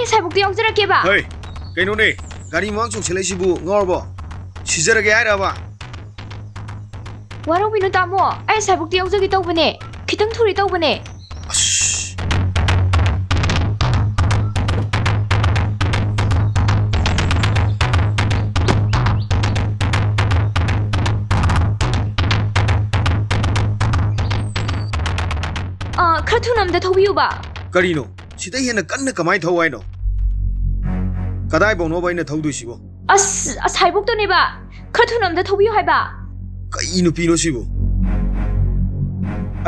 ꯑꯩ ꯉꯁꯥꯏꯕꯨꯛꯇ ꯌꯥꯎꯖꯔꯛꯀꯦꯕ ꯍꯣꯏ ꯀꯩꯅꯣꯅꯦ ꯒꯥꯔꯤ ꯃꯃꯥꯡ ꯆꯣꯡꯁꯤꯜꯂꯛꯏꯁꯤꯕꯨ ꯉꯥꯎꯔꯕꯣ ꯁꯤꯖꯔꯒꯦ ꯍꯥꯏꯔꯕ ꯋꯥꯔꯧꯕꯤꯅꯨ ꯇꯥꯃꯣ ꯑꯩ ꯉꯁꯥꯏꯕꯨꯛꯇ ꯌꯥꯎꯖꯒꯦ ꯇꯧꯕꯅꯦ ꯈꯤꯇꯪ ꯊꯨꯔꯤ ꯇꯧꯕꯅꯦ ꯑꯁ ꯈꯔ ꯊꯨꯅ ꯑꯝꯇ ꯊꯧꯕꯤꯌꯨꯕ ꯀꯔꯤꯅꯣ ꯁꯤꯗ ꯍꯦꯟꯅ ꯀꯟꯅ ꯀꯃꯥꯏꯅ ꯊꯧ ꯍꯥꯏꯅꯣ ꯀꯗꯥꯏꯐꯥꯎꯅꯣꯕ ꯑꯩꯅ ꯊꯧꯗꯣꯏꯁꯤꯕꯣ ꯑꯁ ꯑꯁꯥꯏꯕꯨꯛꯇꯅꯦꯕ ꯈꯔ ꯊꯨꯅ ꯑꯝꯇ ꯊꯧꯕꯤꯌꯨ ꯍꯥꯏꯕ ꯀꯩ ꯅꯨꯄꯤꯅꯣ ꯁꯤꯕꯨ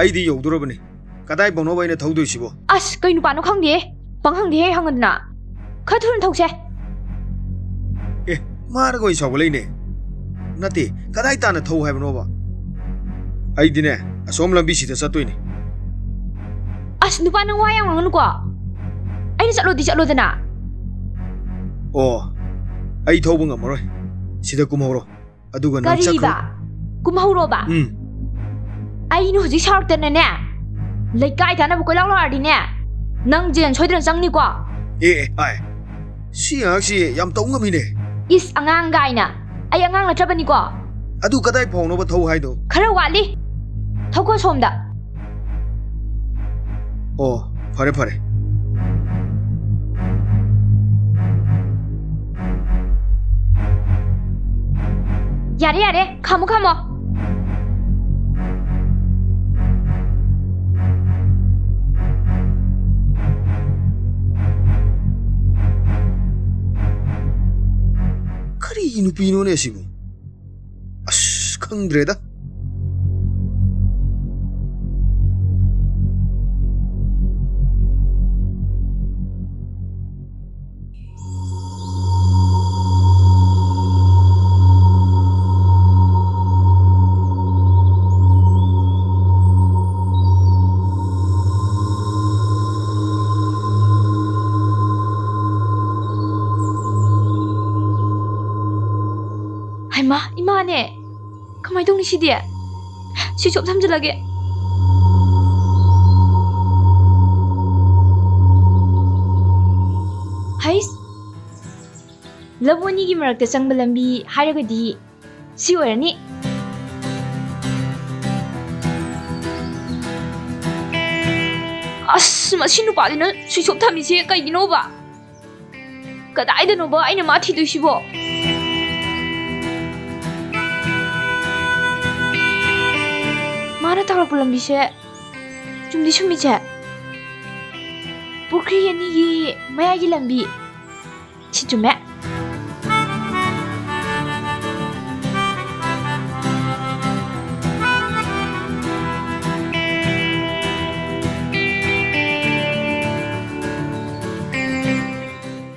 ꯑꯩꯗꯤ ꯌꯧꯗꯣꯔꯕꯅꯤ ꯀꯗꯥꯏꯐꯥꯎꯅꯣꯕ ꯑꯩꯅ ꯊꯧꯗꯣꯏꯁꯤꯕꯣ ꯑꯁ ꯀꯩ ꯅꯨꯄꯥꯅꯣ ꯈꯪꯗꯦ ꯄꯪꯍꯪꯗꯦꯍꯦ ꯍꯪꯉꯗꯅ ꯈꯔ ꯊꯨꯅ ꯊꯧꯁꯦ ꯑꯦ ꯃꯥꯅꯒ ꯑꯣꯏ ꯁꯥꯎꯒꯠꯂꯛꯏꯅꯦ ꯅꯠꯇꯦ ꯀꯗꯥꯏ ꯇꯥꯅ ꯊꯧ ꯍꯥꯏꯕꯅꯣꯕ ꯑꯩꯗꯤꯅꯦ ꯑꯁꯣꯝ ꯂꯝꯕꯤꯁꯤꯗ ꯆꯠꯇꯣꯏꯅꯤ ꯑꯁ ꯅꯨꯄꯥ ꯅꯪ ꯋꯥ ꯌꯥꯝ ꯉꯥꯡꯒꯅꯨꯀꯣ ꯑꯩꯅ ꯆꯠꯂꯣꯗꯤ ꯆꯠꯂꯣꯗꯅ ꯑꯣ ꯑꯩ ꯊꯧꯕ ꯉꯝꯃꯔꯣꯏ ꯁꯤꯗ ꯀꯨꯝꯍꯧꯔꯣ ꯑꯗꯨꯒ ꯅꯪ ꯆꯠꯈ꯭ꯔꯣ ꯀꯔꯤꯕ ꯀꯨꯝꯍꯧꯔꯣꯕ ꯑꯩꯅ ꯍꯧꯖꯤꯛ ꯁꯥꯎꯔꯛꯇꯅꯅꯦ ꯂꯩꯀꯥꯏ ꯇꯥꯅꯕ ꯀꯣꯏꯂꯥꯎ ꯂꯥꯎꯔꯗꯤꯅꯦ ꯅꯪ ꯖꯦꯜ ꯁꯣꯏꯗꯅ ꯆꯪꯅꯤꯀꯣ ꯑꯥꯏ ꯁꯤ ꯉꯥꯏꯍꯥꯛꯁꯤ ꯌꯥꯝ ꯇꯧ ꯉꯝꯃꯤꯅꯦ ꯏꯁ ꯑꯉꯥꯡ ꯒꯥꯏꯅ ꯑꯩ ꯑꯉꯥꯡ ꯅꯠꯇ꯭ꯔꯕꯅꯤꯀꯣ ꯑꯗꯨ ꯀꯗꯥꯏ ꯐꯥꯎꯅꯣꯕ ꯊꯧ ꯍꯥꯏꯗꯣ ꯈꯔ ꯋꯥꯠꯂꯤ ꯊꯧꯀꯣ ꯁꯣꯝꯗ ꯑꯣ ꯐꯔꯦ ꯐꯔꯦ ꯌꯥꯔꯦ ꯌꯥꯔꯦ ꯈꯥꯝꯃꯣ ꯈꯥꯝꯃꯣ ꯀꯔꯤ ꯅꯨꯄꯤꯅꯣꯅꯦ ꯁꯤꯕꯨ ꯑꯁ ꯈꯪꯗ꯭ꯔꯦꯗ ꯍꯩꯃꯥ ꯏꯃꯥꯅꯦ ꯀꯃꯥꯏꯅ ꯇꯧꯅꯤ ꯁꯤꯗꯤ ꯁ꯭ꯋꯤꯆ ꯑꯣꯐ ꯊꯝꯖꯤꯜꯂꯒꯦ ꯍꯩꯁ ꯂꯧ ꯑꯅꯤꯒꯤ ꯃꯔꯛꯇ ꯆꯪꯕ ꯂꯝꯕꯤ ꯍꯥꯏꯔꯒꯗꯤ ꯁꯤ ꯑꯣꯏꯔꯅꯤ ꯑꯁ ꯃꯁꯤ ꯅꯨꯄꯥꯁꯤꯅ ꯁ꯭ꯋꯤꯆ ꯑꯣꯐ ꯊꯝꯃꯤꯁꯦ ꯀꯩꯒꯤꯅꯣꯕ ꯀꯗꯥꯏꯗꯅꯣꯕ ꯑꯩꯅ ꯃꯥ ꯊꯤꯗꯣꯏꯁꯤꯕꯣ ꯃꯥꯅ ꯇꯧꯔꯛꯄ ꯂꯝꯕꯤꯁꯦ ꯆꯨꯝꯗꯤ ꯆꯨꯝꯃꯤꯁꯦ ꯄꯨꯈ꯭ꯔꯤ ꯑꯅꯤꯒꯤ ꯃꯌꯥꯏꯒꯤ ꯂꯝꯕꯤ ꯁꯤ ꯆꯨꯝꯃꯦ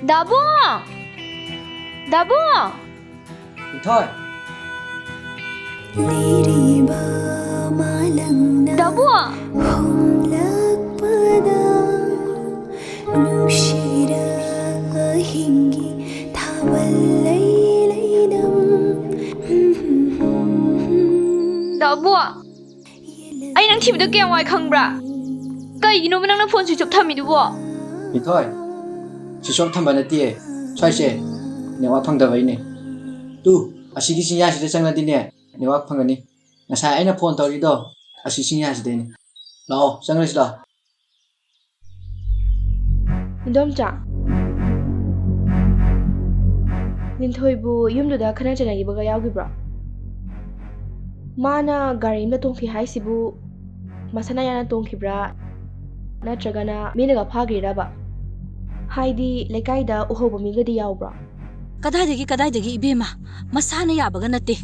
ꯗꯥꯕꯨ ꯗꯥꯕꯨ ꯏꯊꯣꯏ ꯗꯥꯕꯨ ꯗꯥꯕꯨ ꯑꯩ ꯅꯪ ꯊꯤꯕꯗ ꯀꯌꯥꯝ ꯋꯥꯏ ꯈꯪꯕ꯭ꯔꯥ ꯀꯩꯒꯤꯅꯣꯕ ꯅꯪꯅ ꯐꯣꯟ ꯁ꯭ꯋꯤꯆ ꯑꯣꯐ ꯊꯝꯃꯤꯗꯨꯕꯣ ꯏꯊꯣꯏ ꯁꯤꯁꯣꯞ ꯊꯝꯕ ꯅꯠꯇꯦ ꯁ꯭ꯋꯥꯏꯁꯦ ꯅꯦꯠꯋꯥꯛ ꯐꯪꯗꯕꯩꯅꯦ ꯇꯨ ꯑꯁꯤꯒꯤ ꯆꯤꯡꯌꯥꯁꯤꯗ ꯆꯪꯂꯗꯤꯅꯦ ꯅꯦꯠꯋꯥꯛ ꯐꯪꯒꯅꯤ ꯉꯁꯥꯏ ꯑꯩꯅ ꯐꯣꯟ ꯇꯧꯔꯤꯗꯣ ꯑꯁꯤ ꯆꯤꯡꯌꯥꯁꯤꯗꯩꯅꯤ ꯂꯥꯛꯑꯣ ꯆꯪꯂꯁꯤ ꯂꯥꯛꯑꯣ ꯏꯟꯗꯣꯝꯆꯥ ꯅꯤꯡꯊꯣꯏꯕꯨ ꯌꯨꯝꯗꯨꯗ ꯈꯠꯅ ꯆꯩꯅꯈꯤꯕꯒ ꯌꯥꯎꯈꯤꯕ꯭ꯔꯣ ꯃꯥꯅ ꯒꯥꯔꯤ ꯑꯃꯗ ꯇꯣꯡꯈꯤ ꯍꯥꯏꯁꯤꯕꯨ ꯃꯁꯥꯅ ꯌꯥꯅ ꯇꯣꯡꯈꯤꯕ꯭ꯔꯥ ꯅꯠꯇ꯭ꯔꯒꯅ ꯃꯤꯅꯒ ꯐꯥꯈ꯭ꯔꯤꯔꯕ ꯍꯥꯏꯗꯤ ꯂꯩꯀꯥꯏꯗ ꯎꯍꯧꯕ ꯃꯤꯒꯗꯤ ꯌꯥꯎꯕ꯭ꯔꯣ ꯀꯗꯥꯏꯗꯒꯤ ꯏꯕꯦꯝꯃ ꯃꯁꯥꯅ ꯌꯥꯕꯒ ꯅꯠꯇꯦ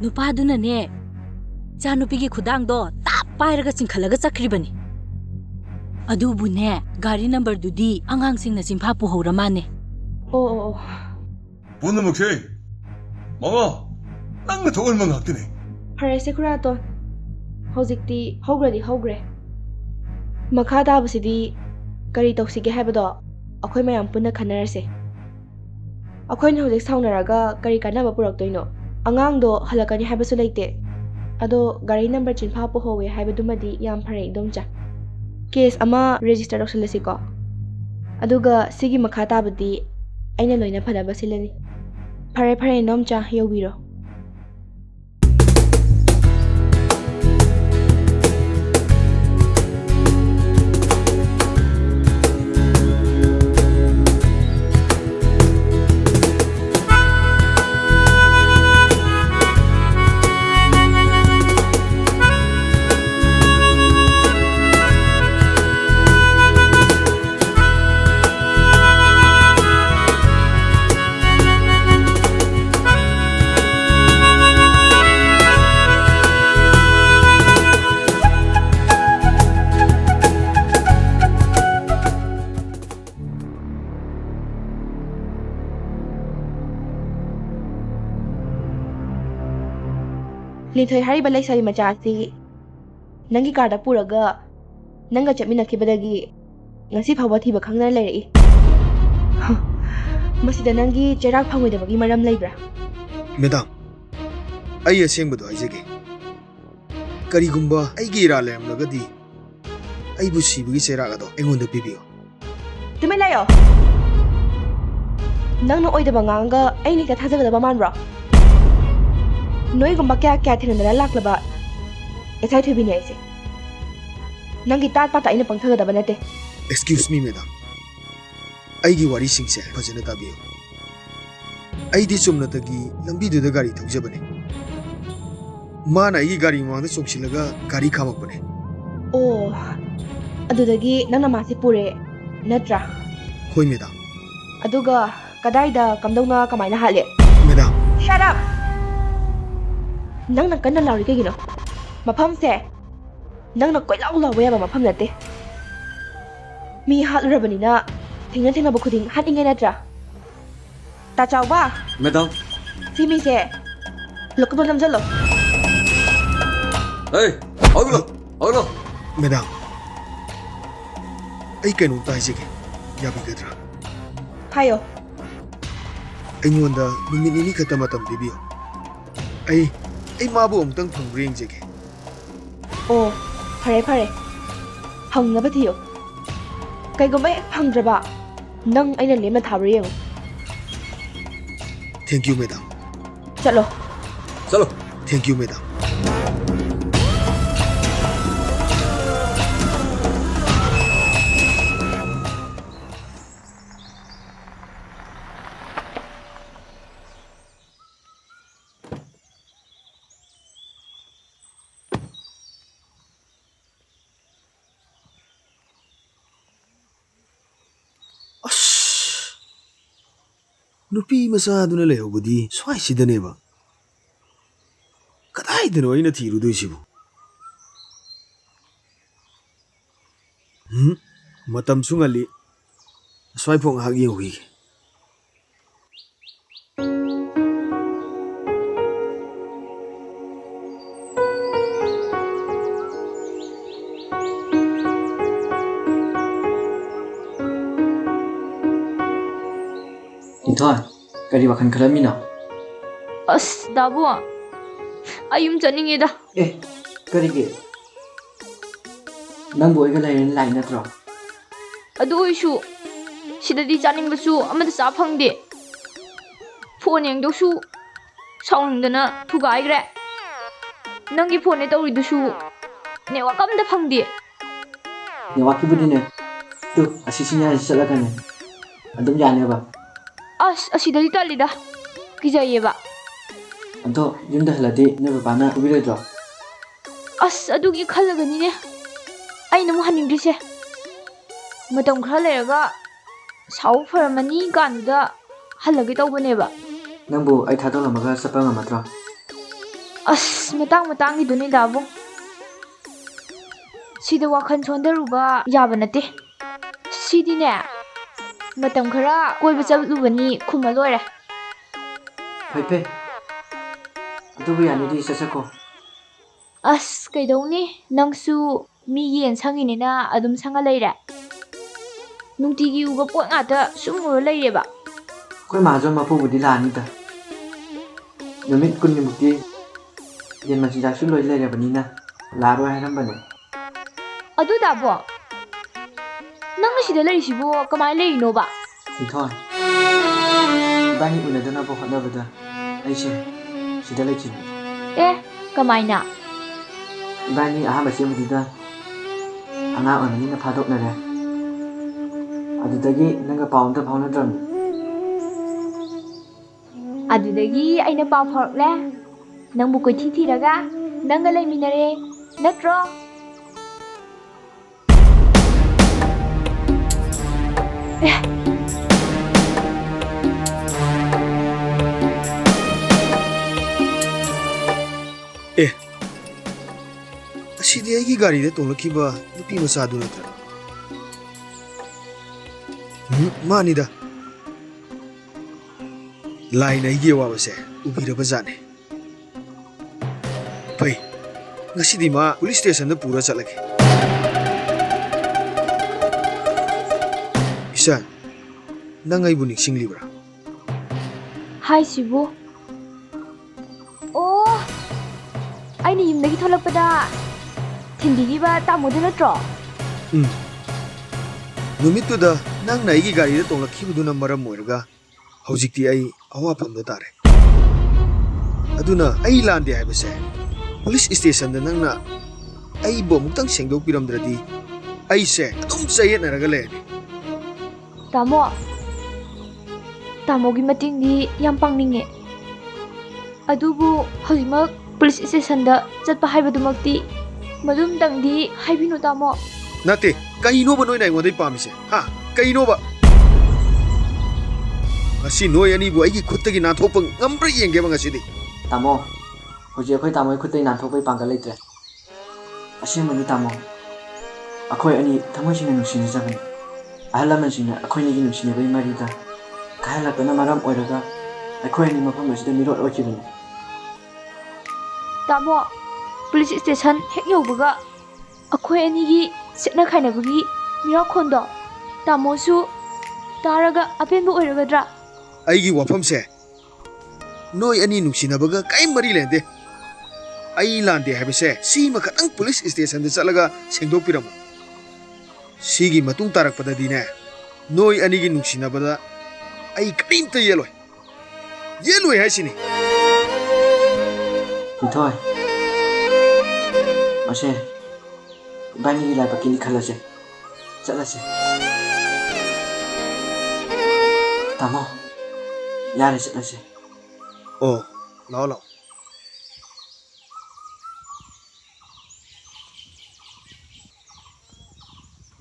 ꯅꯨꯄꯥꯗꯨꯅꯅꯦ ꯏꯆꯥꯅꯨꯄꯤꯒꯤ ꯈꯨꯗꯥꯡꯗꯣ ꯇꯥꯞ ꯄꯥꯏꯔꯒ ꯆꯤꯡꯈꯠꯂꯒ ꯆꯠꯈ꯭ꯔꯤꯕꯅꯤ ꯑꯗꯨꯕꯨꯅꯦ ꯒꯥꯔꯤ ꯅꯝꯕꯔꯗꯨꯗꯤ ꯑꯉꯥꯡꯁꯤꯡꯅ ꯆꯤꯡꯐꯥ ꯄꯨꯍꯧꯔ ꯃꯥꯅꯦ ꯑꯣ ꯄꯨꯝꯅꯃꯛꯁꯦ ꯃꯃꯥ ꯅꯪꯅ ꯊꯣꯛꯍꯟꯕ ꯉꯥꯛꯇꯅꯦ ꯐꯔꯦꯁꯦ ꯈꯨꯔꯥꯇꯣꯟ ꯍꯧꯖꯤꯛꯇꯤ ꯍꯧꯈ꯭ꯔꯗꯤ ꯍꯧꯈ꯭ꯔꯦ ꯃꯈꯥ ꯇꯥꯕꯁꯤꯗꯤ ꯀꯔꯤ ꯇꯧꯁꯤꯒꯦ ꯍꯥꯏꯕꯗꯣ ꯑꯩꯈꯣꯏ ꯃꯌꯥꯝ ꯄꯨꯟꯅ ꯈꯟꯅꯔꯁꯦ ꯑꯩꯈꯣꯏꯅ ꯍꯧꯖꯤꯛ ꯁꯥꯎꯅꯔꯒ ꯀꯔꯤ ꯀꯥꯟꯅꯕ ꯄꯨꯔꯛꯇꯣꯏꯅꯣ ꯑꯉꯥꯡꯗꯣ ꯍꯜꯂꯛꯀꯅꯤ ꯍꯥꯏꯕꯁꯨ ꯂꯩꯇꯦ ꯑꯗꯣ ꯒꯥꯔꯤ ꯅꯝꯕꯔ ꯆꯤꯟꯐꯥ ꯄꯨꯍꯧꯋꯦ ꯍꯥꯏꯕꯗꯨꯃꯗꯤ ꯌꯥꯝ ꯐꯔꯦ ꯏꯗꯣꯝꯆꯥ ꯀꯦꯁ ꯑꯃ ꯔꯦꯖꯤꯁꯇꯔ ꯇꯧꯁꯜꯂꯁꯤꯀꯣ ꯑꯗꯨꯒ ꯁꯤꯒꯤ ꯃꯈꯥ ꯇꯥꯕꯗꯤ ꯑꯩꯅ ꯂꯣꯏꯅ ꯐꯅꯕ ꯁꯤꯜꯂꯅꯤ. ꯐꯔꯦ ꯐꯔꯦ ꯏꯅꯣꯝꯆꯥ ꯌꯧꯕꯤꯔꯣ. ꯂꯤꯟꯊꯣꯏ ꯍꯥꯏꯔꯤꯕ ꯂꯩꯁꯥꯕꯤ ꯃꯆꯥ ꯑꯁꯤ ꯅꯪꯒꯤ ꯀꯥꯔꯗ ꯄꯨꯔꯒ ꯅꯪꯒ ꯆꯠꯃꯤꯟꯅꯈꯤꯕꯗꯒꯤ ꯉꯁꯤ ꯐꯥꯎꯕ ꯊꯤꯕ ꯈꯪꯗꯅ ꯂꯩꯔꯛꯏ. ꯃꯁꯤꯗ ꯅꯪꯒꯤ ꯆꯩꯔꯥꯛ ꯐꯪꯉꯣꯏꯗꯕꯒꯤ ꯃꯔꯝ ꯂꯩꯕ꯭ꯔꯥ? ꯃꯦꯗꯥꯝ, ꯑꯩ ꯑꯁꯦꯡꯕꯗꯣ ꯍꯥꯏꯖꯒꯦ. ꯀꯔꯤꯒꯨꯝꯕ ꯑꯩꯒꯤ ꯏꯔꯥꯜ ꯂꯩꯔꯝꯂꯒꯗꯤ ꯑꯩꯕꯨ ꯁꯤꯕꯒꯤ ꯆꯩꯔꯥꯛ ꯑꯗꯣ ꯑꯩꯉꯣꯟꯗ ꯄꯤꯕꯤꯌꯨ. ꯇꯨꯃꯤꯟ ꯂꯩꯌꯣ. ꯅꯪꯅ ꯑꯣꯏꯗꯕ ꯉꯥꯡꯒ ꯑꯩꯅ ꯍꯦꯛꯇ ꯊꯥꯖꯒꯗꯕ ꯃꯥꯟꯕ꯭ꯔꯣ? ꯅꯣꯏꯒꯨꯝꯕ ꯀꯌꯥ ꯊꯦꯡꯅꯗꯅ ꯂꯥꯛꯂꯕ ꯏꯁꯥꯏ ꯊꯣꯏꯕꯤꯅꯤ ꯑꯩꯁꯦ. ꯅꯪꯒꯤ ꯇꯥꯠ ꯄꯥꯠꯇ ꯑꯩꯅ ꯄꯪꯊꯒꯗꯕ ꯅꯠꯇꯦ. ꯑꯦꯛꯁꯀ꯭ꯌꯨꯁ ꯃꯤ ꯃꯦꯗꯥꯝ, ꯑꯩꯒꯤ ꯋꯥꯔꯤꯁꯤꯡꯁꯦ ꯐꯖꯅ ꯇꯥꯕꯤꯌꯨ. ꯑꯩꯗꯤ ꯆꯨꯝꯅꯇꯒꯤ ꯂꯝꯕꯤꯗꯨꯗ ꯒꯥꯔꯤ ꯊꯧꯖꯕꯅꯤ. ꯃꯥꯅ ꯑꯩꯒꯤ ꯒꯥꯔꯤ ꯃꯃꯥꯡꯗ ꯆꯣꯡꯁꯤꯜꯂꯒ ꯒꯥꯔꯤ ꯈꯥꯝꯃꯛꯄꯅꯦ. ꯑꯣ, ꯑꯗꯨꯗꯒꯤ ꯅꯪꯅ ꯃꯥꯁꯦ ꯄꯨꯔꯦ ꯅꯠꯇ꯭ꯔꯥ? ꯍꯣꯏ ꯃꯦꯗꯥꯝ. ꯑꯗꯨꯒ ꯀꯗꯥꯏꯗ ꯀꯝꯗꯧꯅ ꯀꯃꯥꯏꯅ ꯍꯥꯠꯂꯦ? ꯃꯦꯗꯥꯝ. Shut up! ꯅꯪꯅ ꯀꯟꯅ ꯂꯥꯎꯔꯤ ꯀꯩꯒꯤꯅꯣ? ꯃꯐꯝꯁꯦ ꯅꯪꯅ ꯀꯣꯏꯂꯥꯎ ꯂꯥꯎꯕ ꯌꯥꯕ ꯃꯐꯝ ꯅꯠꯇꯦ. ꯃꯤ ꯍꯥꯠꯂꯨꯔꯕꯅꯤꯅ ꯊꯦꯡꯅꯕ ꯈꯨꯗꯤꯡ ꯍꯥꯠꯅꯤꯡꯉꯦ ꯅꯠꯇ꯭ꯔꯥ? ꯇꯥꯆꯥꯎꯕ, मैडम ꯁꯤ ꯃꯤꯁꯦ ꯂꯣꯛꯀꯞꯇ ꯅꯝꯁꯤꯜꯂꯣ. अगलो ꯃꯦꯗꯥꯝ, ꯑꯩ ꯀꯩꯅꯣꯝꯇ ꯍꯥꯏꯖꯒꯦ. ꯌꯥꯕꯤꯒꯗ꯭ꯔꯥ? ꯍꯥꯏꯌꯣ. ꯑꯩꯉꯣꯟꯗ ꯅꯨꯃꯤꯠ ꯅꯤꯅꯤ ꯈꯛꯇ ꯃꯇꯝ ꯄꯤꯕꯤꯌꯨ. ꯑꯩ ꯃꯥꯕꯨ ꯑꯃꯨꯛꯇꯪ ꯐꯪꯕ꯭ꯔꯥ ꯌꯦꯡꯖꯒꯦ. ꯑꯣ, ꯐꯔꯦ ꯐꯔꯦ. ꯐꯪꯅꯕ ꯊꯤꯌꯣ. ꯀꯩꯒꯨꯝꯕ ꯍꯦꯛ ꯐꯪꯗ꯭ꯔꯕ ꯅꯪ ꯑꯩꯅ ꯂꯦꯝꯅ ꯊꯥꯕ꯭ꯔꯥ ꯌꯦꯡꯉꯨ. Thank you madam. ꯆꯠꯂꯣ. चलो ꯊꯦꯡꯛ ꯌꯨ ꯃꯦꯗꯥꯝ. ꯅꯨꯄꯤ ꯃꯆꯥꯗꯨꯅ ꯂꯩꯍꯧꯕꯗꯤ ꯁ꯭ꯋꯥꯏꯁꯤꯗꯅꯦꯕ. ꯀꯗꯥꯏꯗꯅꯣ ꯑꯩꯅ ꯊꯤꯔꯨꯗꯣꯏꯁꯤꯕꯨ? ꯃꯇꯝꯁꯨ ꯉꯜꯂꯤ. ꯑꯁ꯭ꯋꯥꯏꯐꯥꯎ ꯉꯥꯏꯍꯥꯛ ꯌꯦꯡꯉꯨꯈꯤꯒꯦ. ꯂꯤꯟꯊꯣꯏ, ꯀꯔꯤ ꯋꯥꯈꯜ ꯈꯜꯂꯝꯃꯤꯅꯣ? ꯑꯁ ꯗꯥꯕꯨ, ꯑꯩ ꯌꯨꯝ ꯆꯠꯅꯤꯡꯉꯦꯗ. ꯀꯔꯤꯒꯤ? ꯅꯪꯕꯨ ꯑꯩꯒ ꯂꯩꯔꯦꯅ ꯂꯥꯛꯏ ꯅꯠꯇ꯭ꯔꯣ? ꯑꯗꯨ ꯑꯣꯏꯁꯨ ꯁꯤꯗꯗꯤ ꯆꯥꯅꯤꯡꯕꯁꯨ ꯑꯃꯠꯇ ꯆꯥ ꯐꯪꯗꯦ. ꯐꯣꯟ ꯌꯦꯡꯗꯧꯁꯨ ꯁꯥꯎꯅꯤꯡꯗꯅ ꯊꯨꯒꯥꯏꯈ꯭ꯔꯦ. ꯅꯪꯒꯤ ꯐꯣꯟꯅꯦ ꯇꯧꯔꯤꯗꯨꯁꯨ ꯅꯦꯠꯋꯥꯛ ꯑꯝꯇ ꯐꯪꯗꯦ. ꯅꯦꯠꯋꯥꯛꯀꯤꯕꯨꯗꯤꯅꯦ, ꯑꯁꯤ ꯁꯤꯟꯌꯥꯁꯤ ꯆꯠꯂꯒꯅꯦ ꯑꯗꯨꯝ ꯌꯥꯅꯦꯕ. ꯑꯁ, ꯑꯁꯤꯗꯗꯤ ꯇꯜꯂꯤꯗ, ꯀꯤꯖꯩꯌꯦꯕ. ꯑꯗꯣ ꯌꯨꯝꯗ ꯍꯜꯂꯗꯤ ꯅꯣꯏ ꯕꯕꯥꯅ ꯐꯨꯕꯤꯔꯣꯏꯗ꯭ꯔꯣ? ꯑꯁ, ꯑꯗꯨꯒꯤ ꯈꯜꯂꯒꯅꯤꯅꯦ ꯑꯩꯅ ꯑꯃꯨꯛ ꯍꯟꯅꯤꯡꯗ꯭ꯔꯤꯁꯦ. ꯃꯇꯝ ꯈꯔ ꯂꯩꯔꯒ ꯁꯥꯎ ꯐꯔꯝꯃꯅꯤ ꯀꯥꯟꯗꯨꯗ ꯍꯜꯂꯒꯦ ꯇꯧꯕꯅꯦꯕ. ꯅꯪꯕꯨ ꯑꯩ ꯊꯥꯗꯣꯛꯂꯝꯃꯒ ꯆꯠꯄ ꯉꯝꯃꯗ꯭ꯔꯣ? ꯑꯁ, ꯃꯇꯥꯡꯒꯤꯗꯨꯅꯤ ꯗꯥꯕꯨ. ꯁꯤꯗ ꯋꯥꯈꯜ ꯁꯣꯟꯊꯔꯨꯕ ꯌꯥꯕ ꯅꯠꯇꯦ. ꯁꯤꯗꯤꯅꯦ ꯃꯇꯝ ꯈꯔ ꯀꯣꯏꯕ ꯆꯠꯂꯨꯕꯅꯤ ꯈꯨꯝꯃ ꯂꯣꯏꯔꯦ. ꯐꯩ. ꯑꯗꯨꯕꯨ ꯌꯥꯅꯤꯗꯤ ꯆꯠꯁꯛꯈꯣ. ꯑꯁ, ꯀꯩꯗꯧꯅꯤ, ꯅꯪꯁꯨ ꯃꯤꯒꯤ ꯌꯦꯟ ꯁꯪꯉꯤꯅꯤꯅ ꯑꯗꯨꯝ ꯁꯪꯉ ꯂꯩꯔꯦ. ꯅꯨꯡꯇꯤꯒꯤ ꯎꯕ ꯄꯣꯠ ꯉꯥꯛꯇ ꯁꯨꯝ ꯎꯔ ꯂꯩꯔꯦꯕ. ꯑꯩꯈꯣꯏ ꯃꯥꯁꯨ ꯃꯄꯨꯕꯨꯗꯤ ꯂꯥꯛꯑꯅꯤꯗ. ꯅꯨꯃꯤꯠ 20ꯅꯤꯃꯨꯛꯇꯤ ꯌꯦꯟ ꯃꯆꯤꯟꯖꯥꯛꯁꯨ ꯂꯣꯏ ꯂꯩꯔꯕꯅꯤꯅ ꯂꯥꯛꯑꯔꯣꯏ ꯍꯥꯏꯔꯝꯕꯅꯦ. ꯑꯗꯨ ꯗꯥꯕꯣ, ꯅꯪꯅ ꯁꯤꯗ ꯂꯩꯔꯤꯁꯤꯕꯨ ꯀꯃꯥꯏꯅ ꯂꯩꯔꯤꯅꯣꯕ? ꯊꯣꯏ 이반이 우ነ드나보 헛나보다 아이씨 시달래 지금 ꯑꯦ ꯀꯃꯥꯏꯅ? 이반이 아하 마치부디다 아나 어머니나 파독나래 아두다기 내가 바운드 바운드럼 ꯑꯗꯨꯗꯒꯤ ꯑꯩꯅ ꯄꯥꯎ ꯐꯥꯎꯔꯛꯂꯦ ꯅꯪꯕꯨ ꯀꯣꯏꯊꯤ ꯊꯤꯔꯒ ꯅꯪꯒ ꯂꯩꯃꯤꯟꯅꯔꯦ ꯅꯠꯇ꯭ꯔꯣ? ꯑꯁꯤꯗꯤ ꯑꯩꯒꯤ ꯒꯥꯔꯤꯗ ꯇꯣꯡꯂꯛꯈꯤꯕ ꯅꯨꯄꯤ ꯃꯆꯥꯗꯨ ꯅꯠꯇ꯭ꯔꯥ? ꯃꯥꯅꯤꯗ ꯂꯥꯏꯅ ꯑꯩꯒꯤ ꯑꯋꯥꯕꯁꯦ ꯎꯕꯤꯔꯕꯖꯥꯠꯅꯤ ꯐꯩ ꯉꯁꯤꯗꯤ ꯃꯥ ꯄꯨꯂꯤꯁ ꯁ꯭ꯇꯦꯁꯟꯗ ꯄꯨꯔ ꯆꯠꯂꯒꯦ ꯏꯆꯥꯟ ꯅꯪ ꯑꯩꯕꯨ ꯅꯤꯡꯁꯤꯡꯂꯤꯕ꯭ꯔꯥ? ꯍꯥꯏꯁꯤꯕꯨ ꯑꯣ ꯑꯩꯅ ꯌꯨꯝꯗꯒꯤ ꯊꯣꯛꯂꯛꯄꯗ ꯊꯤꯟꯕꯤꯈꯤꯕ ꯇꯥꯃꯣꯗꯨ ꯅꯠꯇ꯭ꯔꯣ? ꯅꯨꯃꯤꯠꯇꯨꯗ ꯅꯪꯅ ꯑꯩꯒꯤ ꯒꯥꯔꯤꯗ ꯇꯣꯡꯂꯛꯈꯤꯕꯗꯨꯅ ꯃꯔꯝ ꯑꯣꯏꯔꯒ ꯍꯧꯖꯤꯛꯇꯤ ꯑꯩ ꯑꯋꯥꯐꯝꯗ ꯇꯥꯔꯦ ꯑꯗꯨꯅ ꯑꯩ ꯂꯥꯟꯗꯦ ꯍꯥꯏꯕꯁꯦ ꯄꯨꯂꯤꯁ ꯁ꯭ꯇꯦꯁꯟꯗ ꯅꯪꯅ ꯑꯩꯕꯨ ꯑꯃꯨꯛꯇꯪ ꯁꯦꯡꯗꯣꯛꯄꯤꯔꯝꯗ꯭ꯔꯗꯤ ꯑꯩꯁꯦ ꯑꯗꯨꯝ ꯆꯌꯦꯠꯅꯔꯒ ꯂꯩꯔꯅꯤ ꯇꯥꯃꯣꯒꯤ ꯃꯇꯦꯡꯗꯤ ꯌꯥꯝ ꯄꯥꯡꯅꯤꯡꯉꯦ ꯑꯗꯨꯕꯨ ꯍꯧꯖꯤꯛꯃꯛ ꯄꯨꯂꯤꯁ ꯁ꯭ꯇꯦꯁꯟꯗ ꯆꯠꯄ ꯍꯥꯏꯕꯗꯨꯃꯛꯇꯤ ꯃꯗꯨꯝꯇꯪꯗꯤ ꯍꯥꯏꯕꯤꯅꯨ ꯇꯥꯃꯣ ꯅꯠꯇꯦ ꯀꯩꯅꯣꯕ ꯅꯣꯏꯅ ꯑꯩꯉꯣꯟꯗꯩ ꯄꯥꯝꯃꯤꯁꯦ ꯍꯥ ꯀꯩꯅꯣꯕ ꯉꯁꯤ ꯅꯣꯏ ꯑꯅꯤꯕꯨ ꯑꯩꯒꯤ ꯈꯨꯠꯇꯒꯤ ꯅꯥꯟꯊꯣꯛꯄ ꯉꯝꯕ꯭ꯔꯥ ꯌꯦꯡꯒꯦꯕ ꯉꯁꯤꯗꯤ तामो हौजी अखोई तामोई खुदै नाथोक्पै पांगल लेत्रे असेंबनी तामो अखोई अनि थमोइसिंग नुसिनजबनी अहल लमनसिंग अखोइनिगी नुसिनबई मरिदा काहलपना मरम ओइरगा अखोई अनि मफम असिदा मिरोट ओइखिबनी तामो पुलिस स्टेशन हेक यौबगा अखोई अनिगी सेटना खाइनबगी मिराखोंदो तामोसु तारगा अपेनबो ओइरगद्रा ꯑꯩꯒꯤ ꯋꯥꯐꯝꯁꯦ ꯅꯣꯏ ꯑꯅꯤ ꯅꯨꯡꯁꯤꯅꯕꯒ ꯀꯩꯝ ꯃꯔꯤ ꯂꯩꯅꯗꯦ ꯑꯩ ꯂꯥꯟꯗꯦ ꯍꯥꯏꯕꯁꯦ ꯁꯤꯃ ꯈꯛꯇꯪ ꯄꯨꯂꯤꯁ ꯁ꯭ꯇꯦꯁꯟꯗ ꯆꯠꯂꯒ ꯁꯦꯡꯗꯣꯛꯄꯤꯔꯝꯃꯨ ꯁꯤꯒꯤ ꯃꯇꯨꯡ ꯇꯥꯔꯛꯄꯗꯗꯤꯅꯦ ꯅꯣꯏ ꯑꯅꯤꯒꯤ ꯅꯨꯡꯁꯤꯅꯕꯗ ꯑꯩ ꯀꯔꯤꯝꯇ ꯌꯦꯠꯂꯣꯏ ꯍꯥꯏꯁꯤꯅꯤ थोय मसे इबानी लाइबकिनी खलसे चलसे तामो यारे चलसे ꯑꯣ ꯂꯥꯛꯑꯣ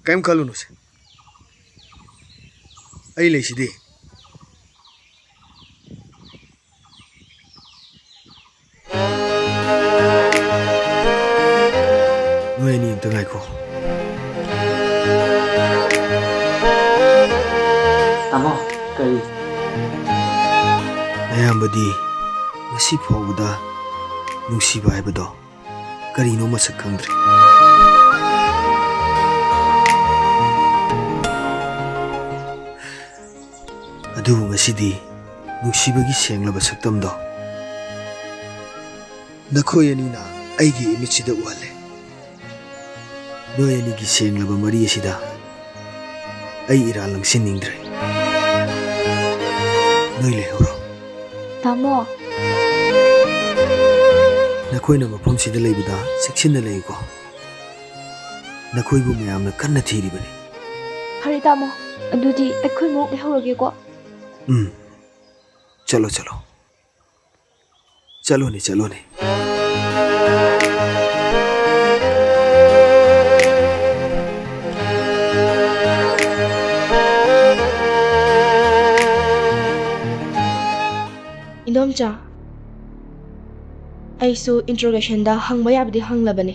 ꯀꯩꯝ ꯈꯜꯂꯨꯅꯨꯁꯦ ꯑꯩ ꯂꯩꯁꯤꯗꯤ ꯅꯣꯏ ꯑꯅꯤ ꯑꯝꯇ ꯉꯥꯏꯈꯣ तामो करी ꯑꯌꯥꯝꯕꯗꯤ ꯉꯁꯤ ꯐꯥꯎꯕꯗ ꯅꯨꯡꯁꯤꯕ ꯍꯥꯏꯕꯗꯣ ꯀꯔꯤꯅꯣ ꯃꯁꯛ ꯈꯪꯗ꯭ꯔꯦ ꯑꯗꯨꯕꯨ ꯉꯁꯤꯗꯤ ꯅꯨꯡꯁꯤꯕꯒꯤ ꯁꯦꯡꯂꯕ ꯁꯛꯇꯝꯗꯣ ꯅꯈꯣꯏ ꯑꯅꯤꯅ ꯑꯩꯒꯤ ꯏꯃꯤꯠꯁꯤꯗ ꯎꯍꯜꯂꯦ ꯅꯣꯏ ꯑꯅꯤꯒꯤ ꯁꯦꯡꯂꯕ ꯃꯔꯤ ꯑꯁꯤꯗ ꯑꯩ ꯏꯔꯥꯜ ꯂꯪꯁꯤꯟꯅꯤꯡꯗ꯭ꯔꯦ ꯅꯣꯏ ꯂꯩꯍꯧꯔꯣ तामो नखोइना मफमसिदा लेबुदा सेक्सिनना लेको नखोइबु मयामना कन्ना थीरिबनी फरे तामो अदुदी अखोइ मोक लेहौरगेको चलो चलो ने इंदोमचा ꯑꯩꯁꯨ ꯏꯟꯇ꯭ꯔꯣꯒꯦꯁꯟꯗ ꯍꯪꯕ ꯌꯥꯕꯗꯤ ꯍꯪꯂꯕꯅꯦ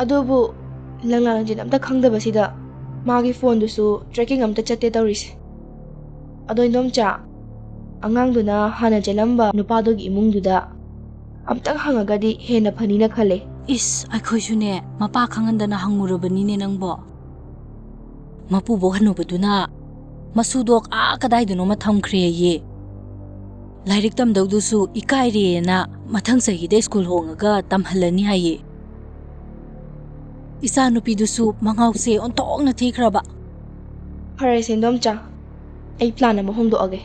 ꯑꯗꯨꯕꯨ ꯂꯪꯂꯥꯡꯖꯤꯟ ꯑꯝꯇ ꯈꯪꯗꯕꯁꯤꯗ ꯃꯥꯒꯤ ꯐꯣꯟꯗꯨꯁꯨ ꯇ꯭ꯔꯦꯀꯤꯡ ꯑꯝꯇ ꯆꯠꯇꯦ ꯇꯧꯔꯤꯁꯦ ꯑꯗꯣ ꯏꯟꯗꯣꯝꯆꯥ ꯑꯉꯥꯡꯗꯨꯅ ꯍꯥꯟꯅ ꯆꯦꯜꯂꯝꯕ ꯅꯨꯄꯥꯗꯨꯒꯤ ꯏꯃꯨꯡꯗꯨꯗ ꯑꯝꯇꯪ ꯍꯪꯉꯒꯗꯤ ꯍꯦꯟꯅ ꯐꯅꯤꯅ ꯈꯜꯂꯦ इस अखोइसुने मपा खंगंदना हंगुरबनीने नंगबो मपुबो हनुबदुना मसुदोक आ कदाइदनो मा थमख्रे ये लाइरिक तमदौदुसु इकाइरेना मथंग सहिदे स्कूल होंगगा तमहलनी हाये इसा नुपीदुसु मंगावसे ओंतोंगना थीख्रबा ꯐꯔꯦ ꯁꯦꯟꯗꯣꯝꯆꯥ, ꯑꯩ ꯄ꯭ꯂꯥꯟ ꯑꯃ ꯍꯣꯡꯗꯣꯛꯑꯒꯦ.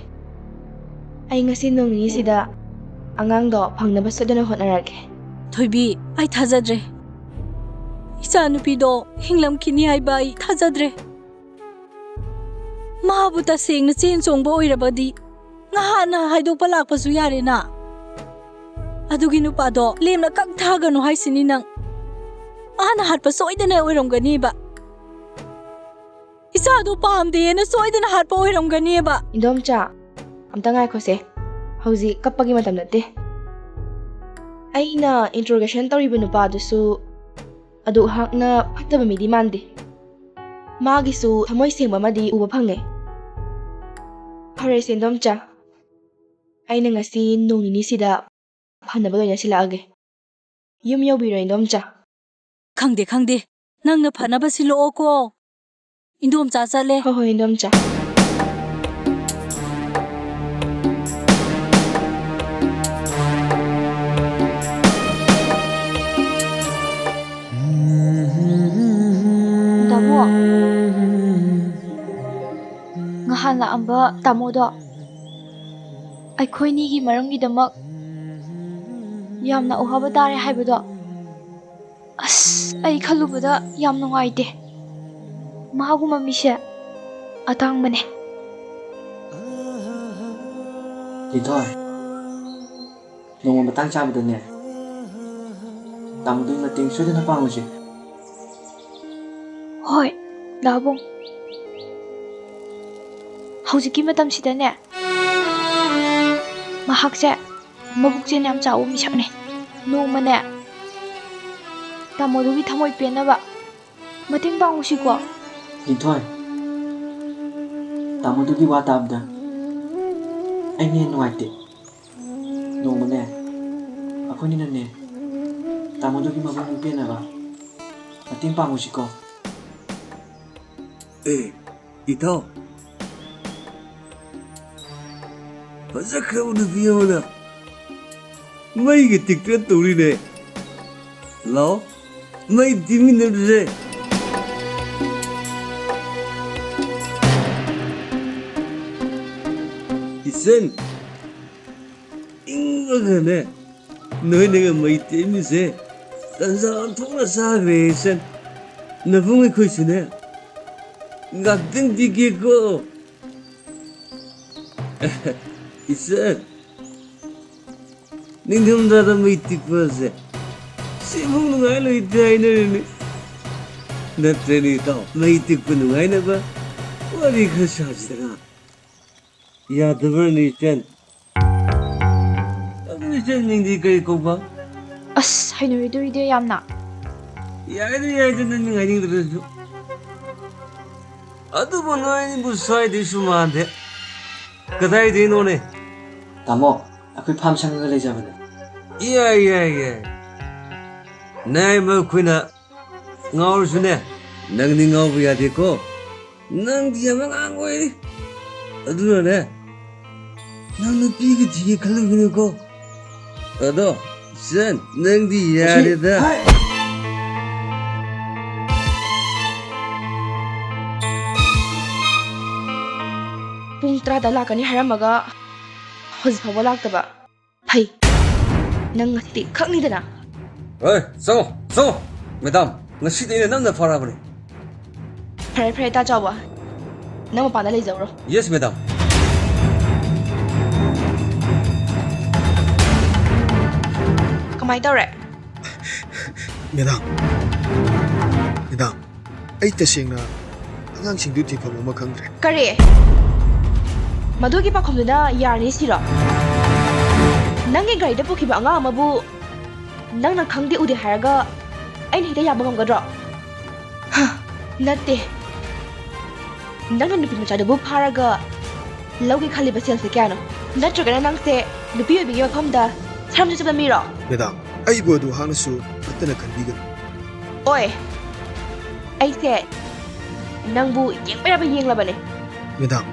ꯑꯩ ꯉꯁꯤ ꯅꯣꯡ ꯅꯤꯅꯤꯁꯤꯗ ꯑꯉꯥꯡꯗꯣ ꯐꯪꯅꯕ ꯁꯣꯏꯗꯅ ꯍꯣꯠꯅꯔꯒꯦ. ꯊꯣꯏꯕꯤ, ꯑꯩ ꯊꯥꯖꯗ꯭ꯔꯦ. ꯏꯆꯥ ꯅꯨꯄꯤꯗꯣ ꯍꯤꯡꯂꯝꯈꯤꯅꯤ ꯍꯥꯏꯕ ꯑꯩ ꯊꯥꯖꯗ꯭ꯔꯦ. ꯃꯥꯕꯨ ꯇꯁꯦꯡꯅ ꯆꯦꯟ ꯆꯣꯡꯕ ꯑꯣꯏꯔꯕꯗꯤ ꯉꯍꯥꯟꯅ ꯍꯥꯏꯗꯣꯛꯄ ꯂꯥꯛꯄꯁꯨ ꯌꯥꯔꯦꯅ. ꯑꯗꯨꯒꯤ ꯅꯨꯄꯥꯗꯣ ꯂꯦꯝꯅ ꯀꯛꯊꯒꯅꯨ ꯍꯥꯏꯁꯤꯅꯤ ꯅꯪ. ꯃꯥꯅ ꯍꯥꯠꯄ ꯁꯣꯏꯗꯅ ꯑꯣꯏꯔꯝꯒꯅꯤꯕ. ꯏꯆꯥꯗꯣ ꯄꯥꯝꯗꯦꯅ ꯁꯣꯏꯗꯅ ꯍꯥꯠꯄ ꯑꯣꯏꯔꯝꯒꯅꯤꯕ. ꯏꯟꯗꯣꯝꯆꯥ, ꯑꯝꯇ ꯉꯥꯏꯈꯣꯁꯦ. ꯍꯧꯖꯤꯛ ꯀꯞꯄꯒꯤ ꯃꯇꯝ ꯅꯠꯇꯦ. ꯑꯩꯅ ꯏꯟꯇ꯭ꯔꯣꯒꯦꯁꯟ ꯇꯧꯔꯤꯕ ꯅꯨꯄꯥꯗꯨꯁꯨ ꯑꯗꯨꯛꯍꯥꯛꯅ ꯐꯠꯇꯕ ꯃꯤꯗꯤ ꯃꯥꯟꯗꯦ. ꯃꯥꯒꯤꯁꯨ ꯊꯃꯣꯏ ꯁꯦꯡꯕ ꯑꯃꯗꯤ ꯎꯕ ꯐꯪꯉꯦ. ꯐꯔꯦ ꯁꯦꯟꯗꯣꯝꯆꯥ, ꯑꯩꯅ ꯉꯁꯤ ꯅꯣꯡ ꯅꯤꯅꯤꯁꯤꯗ ꯐꯅꯕ ꯂꯣꯏꯅ ꯁꯤꯜꯂꯛꯑꯒꯦ. ꯌꯨꯝ ꯌꯧꯕꯤꯔꯣ ꯏꯟꯗꯣꯝꯆꯥ. ꯈꯪꯗꯦ ꯈꯪꯗꯦ, ꯅꯪꯅ ꯐꯅꯕ ꯁꯤꯜꯂꯛꯑꯣꯀꯣ. ꯏꯟꯗꯣꯝꯆꯥ ꯆꯠꯂꯦ. ꯍꯣꯏ ꯍꯣꯏ ꯏꯟꯗꯣꯝꯆꯥ. ꯇꯥꯃꯣ, ꯉꯍꯥꯟ ꯂꯥꯛꯑꯝꯕ ꯇꯥꯃꯣꯗꯣ ꯑꯩꯈꯣꯏꯅꯤꯒꯤ ꯃꯔꯝꯒꯤꯗꯃꯛ ꯌꯥꯝꯅ ꯑꯋꯥꯕ ꯇꯥꯔꯦ ꯍꯥꯏꯕꯗꯣ, ꯑꯁ ꯑꯩ ꯈꯜꯂꯨꯕꯗ ꯌꯥꯝ ꯅꯨꯡꯉꯥꯏꯇꯦ. ꯃꯥꯒꯨꯝꯕ ꯃꯤꯁꯦ ꯑꯇꯥꯡꯕꯅꯦ. ꯂꯤꯟꯊꯣꯏ, ꯅꯣꯡꯃ ꯃꯇꯥꯡ ꯆꯥꯕꯗꯅꯦ ꯇꯥꯃꯣꯗꯨꯒꯤ ꯃꯇꯦꯡ ꯁꯣꯏꯗꯅ ꯄꯥꯡꯉꯨꯁꯤ. ꯍꯣꯏ ꯗꯥꯕꯨꯡ, ꯍꯧꯖꯤꯛꯀꯤ ꯃꯇꯝꯁꯤꯗꯅꯦ ꯃꯍꯥꯛꯁꯦ ꯃꯕꯨꯛꯆꯦꯜ ꯌꯥꯝ ꯆꯥꯎꯕ ꯃꯤꯁꯛꯅꯦ. ꯅꯣꯡꯃꯅꯦ ꯇꯥꯃꯣꯗꯨꯒꯤ ꯊꯃꯣꯏ ꯄꯦꯟꯅꯕ ꯃꯇꯦꯡ ꯄꯥꯡꯉꯨꯁꯤꯀꯣ. ꯂꯤꯟꯊꯣꯏ, ꯇꯥꯃꯣꯗꯨꯒꯤ ꯋꯥ ꯇꯥꯕꯗ ꯑꯩꯅ ꯍꯦꯟꯅ ꯅꯨꯡꯉꯥꯏꯇꯦ. ꯅꯣꯡꯃꯅꯦ ꯑꯩꯈꯣꯏꯅꯤꯅꯅꯦ ꯇꯥꯃꯣꯗꯨꯒꯤ ꯃꯕꯨꯛ ꯄꯦꯟꯅꯕ ꯃꯇꯦꯡ ꯄꯥꯡꯉꯨꯁꯤꯀꯣ. 이타 ꯐꯖꯈ꯭ꯔꯕ ꯅꯨꯄꯤ ꯑꯃꯅ ꯃꯩꯒ ꯇꯤꯛꯇ ꯇꯧꯔꯤꯅꯦ. ꯂꯥꯛꯑꯣ, ꯃꯩ ꯇꯤꯛꯃꯤꯟꯅꯔꯁꯦ. 이센 잉어가네. 너희네가 머리 때문에 딴 사람 통나 싸그래. 이센 나붕이 커지네. 각등 디게고. 이센 닝덤다다 머리 띠꾸어세. 시봉는 아이로 이때 아이너니 나트레니 또 머리 띠꾸는 아이너봐. 머리 커셔지다가 야드버니 젠 젠 닝디 그리 고봐. ꯑꯁ ꯍꯩꯅꯔꯣꯏꯗꯣꯔꯤꯗꯤ ꯌꯥꯝꯅ. 야이도 야이도 닝 아이닝들어줘. 아두번 너희는 무사히 되슈마한테 그다이 되노네. ꯇꯥꯃꯣ, ꯑꯩꯈꯣꯏ ꯐꯥꯝ ꯁꯪꯉꯒ ꯂꯩꯖꯕꯅꯦ. 예예예. 나이 뭐 그나 나올수네. 낭니 나오야 되고 낭디야만 안 거이리. 어두러네. 나는 비기 뒤에 갈르기는 거. 어도 선 낭디 야리다. ꯄꯨꯡ 10ꯗ ꯂꯥꯛꯀꯅꯤ ꯍꯥꯏꯔꯝꯃꯒ ꯍꯧꯖꯤꯛ ꯐꯥꯎꯕ ꯂꯥꯛꯇꯕ. ꯐꯩ, ꯅꯪ ꯉꯁꯤꯗꯤ ꯈꯪꯅꯤꯗꯅ. 어이, 쌍호, 쌍호. 매담, 나 시대에 남나 팔아버려. ꯐꯔꯦ ꯐꯔꯦ ꯇꯥ ꯆꯥꯎꯕ, ꯅꯪ ꯃꯄꯥꯟꯗ ꯂꯩꯖꯧꯔꯣ. 예스 매담. ꯀꯃꯥꯏ ꯇꯧꯔꯦ? ꯃꯦꯗꯥꯝ, ꯃꯦꯗꯥꯝ, ꯑꯩ ꯇꯁꯦꯡꯅ ꯑꯉꯥꯡꯁꯤꯡꯗꯨ ꯊꯤꯐꯝ ꯑꯃ ꯈꯪꯗ꯭ꯔꯦ. ꯀꯔꯤ? ꯃꯗꯨꯒꯤ ꯄꯥꯈꯣꯝꯗꯨꯅ ꯌꯥꯔꯅꯤ ꯁꯤꯔꯣ? ꯅꯪꯒꯤ ꯒꯥꯔꯤꯗ ꯄꯨꯈꯤꯕ ꯑꯉꯥꯡ ꯑꯃꯕꯨ ꯅꯪꯅ ꯈꯪꯗꯦ ꯎꯗꯦ ꯍꯥꯏꯔꯒ ꯑꯩꯅ ꯍꯦꯛꯇ ꯌꯥꯕ ꯉꯝꯒꯗ꯭ꯔꯣ? ꯅꯠꯇꯦ, ꯅꯪꯅ ꯅꯨꯄꯤ ꯃꯆꯥꯗꯨꯕꯨ ꯐꯥꯔꯒ ꯂꯧꯒꯦ ꯈꯜꯂꯤꯕ ꯁꯦꯜꯁꯦ ꯀꯌꯥꯅꯣ? ꯅꯠꯇ꯭ꯔꯒꯅ ꯅꯪꯁꯦ ꯅꯨꯄꯤ ꯑꯣꯏꯕꯤꯒꯤ ꯃꯐꯝꯗ ꯁꯔꯝ ꯆꯠꯄ ꯃꯤꯔꯣ? ꯃꯦꯗꯥꯝ, ꯑꯩꯕꯨ ꯑꯗꯨ ꯍꯥꯛꯅꯁꯨ ꯐꯠꯇꯅ ꯈꯟꯕꯤꯒꯅꯨ. ꯑꯣꯏ, ꯑꯩꯁꯦ ꯅꯪꯕꯨ ꯌꯦꯡꯕ ꯌꯥꯕ ꯌꯦꯡꯂꯕꯅꯦ. ꯃꯦꯗꯥꯝ,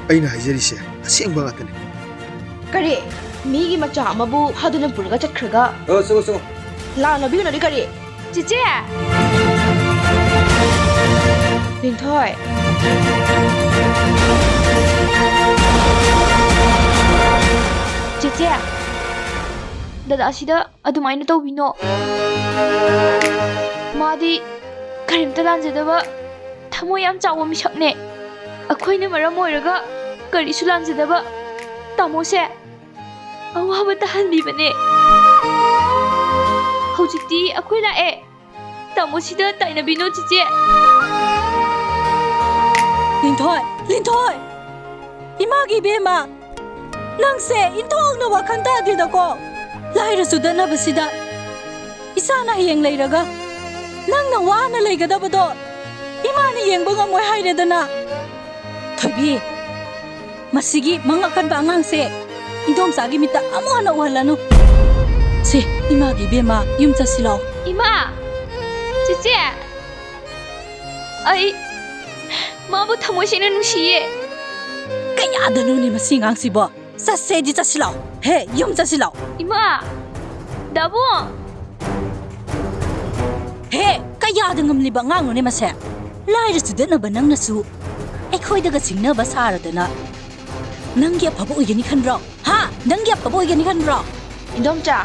ꯑꯩꯅ ꯍꯥꯏꯖꯔꯤꯁꯦ ꯑꯁꯦꯡꯕ ꯉꯥꯛꯇꯅꯤ. ꯀꯔꯤ? ꯃꯤꯒꯤ ꯃꯆꯥ ꯑꯃꯕꯨ ꯐꯥꯗꯨꯅ ꯄꯨꯔꯒ ꯆꯠꯈ꯭ꯔꯒ 쌍호. ꯂꯥꯟꯅ ꯂꯧꯕꯤꯒꯅꯨꯗꯤ ꯀꯔꯤ? ꯆꯤꯆꯦ! ꯂꯤꯟꯊꯣꯏ, ꯗꯗꯥꯁꯤꯗ ꯑꯗꯨꯃꯥꯏꯅ ꯇꯧꯕꯤꯅꯣ ꯃꯥꯗꯤ ꯀꯔꯤꯝꯇ ꯂꯥꯟꯖꯗꯕ ꯊꯃꯣꯏ ꯌꯥꯝ ꯆꯥꯎꯕ ꯃꯤꯁꯛꯅꯦ ꯑꯩꯈꯣꯏꯅ ꯃꯔꯝ ꯑꯣꯏꯔꯒ ꯀꯔꯤꯁꯨ ꯂꯥꯟꯖꯗꯕ ꯇꯥꯃꯣꯁꯦ ꯑꯋꯥꯕ ꯇꯥꯍꯟꯕꯤꯕꯅꯦ ꯍꯧꯖꯤꯛꯇꯤ ꯑꯩꯈꯣꯏ ꯂꯥꯛꯑꯦ ꯇꯥꯃꯣꯁꯤꯗ ꯇꯥꯏꯅꯕꯤꯅꯣ ꯆꯤꯆꯦ ꯂꯤꯟꯊꯣꯏ ꯂꯤꯟꯊꯣꯏ 이마기 이베마 ꯅꯪꯁꯦ 인ꯊꯣꯛꯅ ꯋꯥꯈꯜ ꯇꯥꯗꯦꯗꯀꯣ ꯂꯥꯏꯔꯁꯨ ꯗꯅꯕꯁꯤꯗ ꯏꯁꯥꯅ ꯍꯌꯦꯡ ꯂꯩꯔꯒ ꯅꯪꯅ ꯋꯥꯅ ꯂꯩꯒꯗꯕꯗꯣ 이마ꯅ ꯌꯦꯡꯕ ꯉꯝꯃꯣꯏ ꯍꯥꯏꯔꯦꯗꯅ ꯊꯣꯏꯕꯤ ꯃꯁꯤꯒꯤ ꯃꯉꯛꯀꯟꯕ ꯑꯉꯥꯡꯁꯦ ꯏꯟꯗꯣꯝꯆꯥꯒꯤ ꯃꯤꯠꯇ ꯑꯃꯨꯛ ꯍꯟꯅ ꯎꯍꯜꯂꯅꯨ ꯁꯤ 이마기 이베마 ꯌꯨꯝ ꯆꯠꯁꯤꯂꯥꯎ 이마 ꯆꯤꯆꯦ ꯑꯩ 마부 ꯊꯃꯣꯏꯁꯦꯡꯅ ꯅꯨꯡꯁꯤꯌꯦ ꯀꯌꯥꯗꯅꯣꯅꯦ ꯃꯁꯤ ꯑꯉꯥꯡꯁꯤꯕꯣ ꯆꯠꯁꯦꯗꯤ ꯆꯠꯁꯤꯂꯥꯎ ꯍꯦ ꯌꯨꯝ ꯆꯠꯁꯤꯂꯥꯎ 이마 다봉 ꯍꯦ ꯀꯌꯥꯗ ꯉꯝꯂꯤꯕ ꯑꯉꯥꯡꯅꯣꯅꯦ ꯃꯁꯦ ꯂꯥꯏꯔꯁꯨ ꯗꯠꯅꯕ ꯅꯪꯅꯁꯨ ꯑꯩꯈꯣꯏꯗꯒ ꯆꯤꯡꯅꯕ ꯁꯥꯔꯗꯅ ꯅꯪꯒꯤ ꯑꯐꯕ ꯑꯣꯏꯒꯅꯤ ꯈꯟꯕ꯭ꯔꯣ ꯍꯥ ꯅꯪꯒꯤ ꯑꯐꯕ ꯑꯣꯏꯒꯅꯤ ꯈꯟꯕ꯭ꯔꯣ ꯏꯟꯗꯣꯝꯆꯥ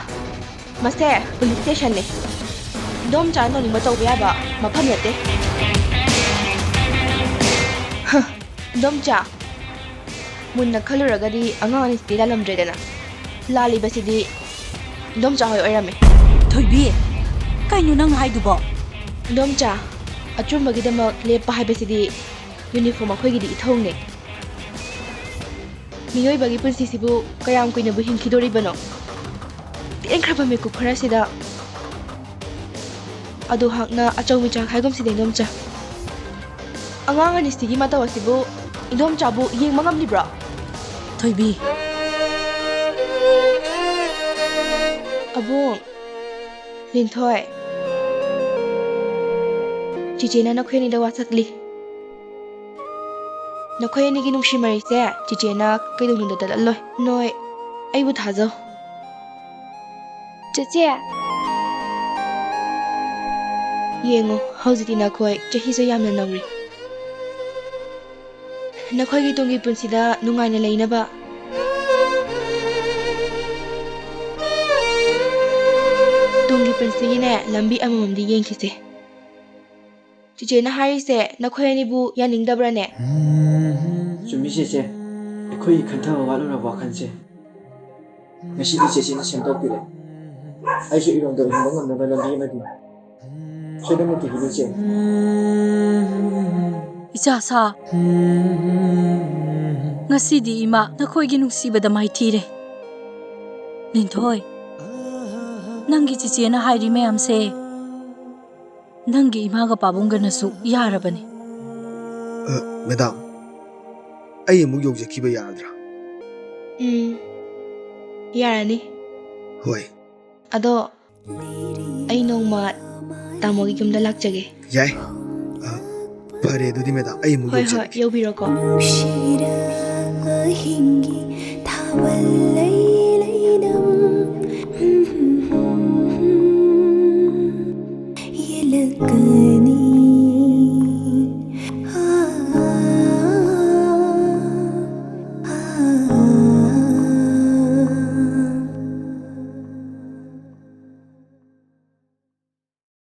ꯃꯁꯦ ꯄꯨꯂꯤꯁ ꯁ꯭ꯇꯦꯁꯟꯅꯦ ꯏꯟꯗꯣꯝꯆꯥꯅ ꯇꯧꯅꯤꯡꯕ ꯇꯧꯕ ꯌꯥꯕ ꯃꯐꯝ ꯅꯠꯇꯦ ꯏꯟꯗꯣꯝꯆꯥ ꯃꯨꯟꯅ ꯈꯜꯂꯨꯔꯒꯗꯤ ꯑꯉꯥꯡ ꯑꯅꯤꯁꯤꯗꯤ ꯂꯥꯜꯂꯝꯗ꯭ꯔꯦꯗꯅ ꯂꯥꯜꯂꯤꯕꯁꯤꯗꯤ ꯏꯟꯗꯣꯝꯆꯥ ꯍꯣꯏ ꯑꯣꯏꯔꯝꯃꯦ ꯊꯣꯏꯕꯤ ꯀꯩꯅꯣ ꯅꯪ ꯍꯥꯏꯗꯨꯕꯣ ꯏꯟꯗꯣꯝꯆꯥ ꯑꯆꯨꯝꯕꯒꯤꯗꯃꯛ ꯂꯦꯞꯄ ꯍꯥꯏꯕꯁꯤꯗꯤ ꯌꯨꯅꯤꯐꯣꯔꯝ ꯑꯩꯈꯣꯏꯒꯤꯗꯤ ꯏꯊꯧꯅꯦ ꯃꯤꯑꯣꯏꯕꯒꯤ ꯄꯨꯟꯁꯤꯁꯤꯕꯨ ꯀꯌꯥꯝ ꯀꯨꯏꯅꯕꯨ ꯍꯤꯡꯈꯤꯗꯣꯔꯤꯕꯅꯣ ꯇꯦꯟꯈ꯭ꯔꯕ ꯃꯤꯀꯨꯞ ꯈꯔꯁꯤꯗ ꯑꯗꯨꯍꯥꯛꯅ ꯑꯆꯧ ꯃꯤꯆꯥꯛ ꯍꯥꯏꯒꯨꯝꯁꯤꯗ ꯏꯟꯗꯣꯝꯆꯥ ꯑꯉꯥꯡ ꯑꯅꯤꯁꯤꯒꯤ ꯃꯇꯧ ꯑꯁꯤꯕꯨ ꯏꯟꯗꯣꯝꯆꯥꯕꯨ ꯌꯦꯡꯕ ꯉꯝꯂꯤꯕ꯭ꯔꯣ ꯊꯣꯏꯕꯤ ꯑꯕꯨꯡ ꯂꯤꯟꯊꯣꯏ ꯆꯤꯆꯦꯅ ꯅꯈꯣꯏ ꯑꯅꯤꯗ ꯋꯥꯁꯛꯂꯤ ꯅꯈꯣꯏ ꯑꯅꯤꯒꯤ ꯅꯨꯡꯁꯤ ꯃꯔꯤꯁꯦ ꯆꯤꯆꯦꯅ ꯀꯩꯗꯧꯅꯨꯡꯗ ꯇꯠꯂꯜꯂꯣꯏ ꯅꯣꯏ ꯑꯩꯕꯨ ꯊꯥꯖꯧ ꯆꯤꯆꯦ ꯌꯦꯡꯉꯣ ꯍꯧꯖꯤꯛꯇꯤ ꯅꯈꯣꯏ ꯆꯍꯤꯁꯨ ꯌꯥꯝꯅ ꯅꯧꯔꯤ ꯅꯈꯣꯏꯒꯤ ꯇꯨꯡꯒꯤ ꯄꯨꯟꯁꯤꯗ ꯅꯨꯡꯉꯥꯏꯅ ꯂꯩꯅꯕ ꯇꯨꯡꯒꯤ ꯄꯨꯟꯁꯤꯒꯤꯅꯦ ꯂꯝꯕꯤ ꯑꯃꯃꯝꯗꯤ ꯌꯦꯡꯈꯤꯁꯦ ꯆꯤꯆꯦꯅ ꯍꯥꯏꯔꯤꯁꯦ ꯅꯈꯣꯏ ꯑꯅꯤꯕꯨ ꯌꯥꯅꯤꯡꯗꯕ꯭ꯔꯅꯦ ꯆꯨꯝꯃꯤ ꯆꯦꯆꯦ ꯑꯩꯈꯣꯏꯒꯤ ꯈꯟꯊꯕ ꯋꯥꯠꯂꯨꯔꯕ ꯋꯥꯈꯜꯁꯦ ꯉꯁꯤꯗꯤ ꯆꯦꯆꯦꯅ ꯁꯦꯝꯗꯣꯛꯄꯤꯔꯦ ꯑꯩꯁꯨ ꯏꯔꯣꯝꯗꯣ ꯍꯤꯡꯕ ꯉꯝꯅꯕ ꯂꯝꯕꯤ ꯑꯃꯗꯤ ꯁꯣꯏꯗꯅꯃꯛꯀꯤ ꯆꯦ 이자사 ngасidi ima nakhoi nungsibada maithire 린ꯊꯣꯏ ꯅꯪꯒꯤ ꯆꯤꯆꯦꯅ ꯍꯥꯏꯔꯤ ꯃꯌꯥꯝꯁꯦ ꯅꯪꯒꯤ ꯏꯃꯥꯒ ꯄꯥꯕꯨꯡꯒꯅꯁꯨ ꯌꯥꯔꯕꯅꯤ ꯃꯦꯗꯥꯝ ꯑꯩ ꯑꯃꯨꯛ ꯌꯧꯖꯈꯤꯕ ꯌꯥꯔꯗ꯭ꯔꯥ ꯌꯥꯔꯅꯤ ꯍꯣꯏ ꯑꯗꯣ ꯑꯩ ꯅꯣꯡꯃ ꯇꯥꯃꯣꯒꯤ ꯌꯨꯝꯗ ꯂꯥꯛꯆꯒꯦ ꯌꯥꯏ ꯐꯔꯦ ꯑꯗꯨꯗꯤ ꯃꯦꯗꯥꯝ ꯑꯩ ꯑꯃꯨꯛ ꯍꯣꯏ ꯍꯣꯏ ꯌꯧꯖꯔꯒꯦ ꯌꯧꯕꯤꯔꯣꯀꯣ ꯅꯨꯡꯁꯤꯔꯒ ꯍꯤꯡꯒꯤ ꯊꯥꯕꯜ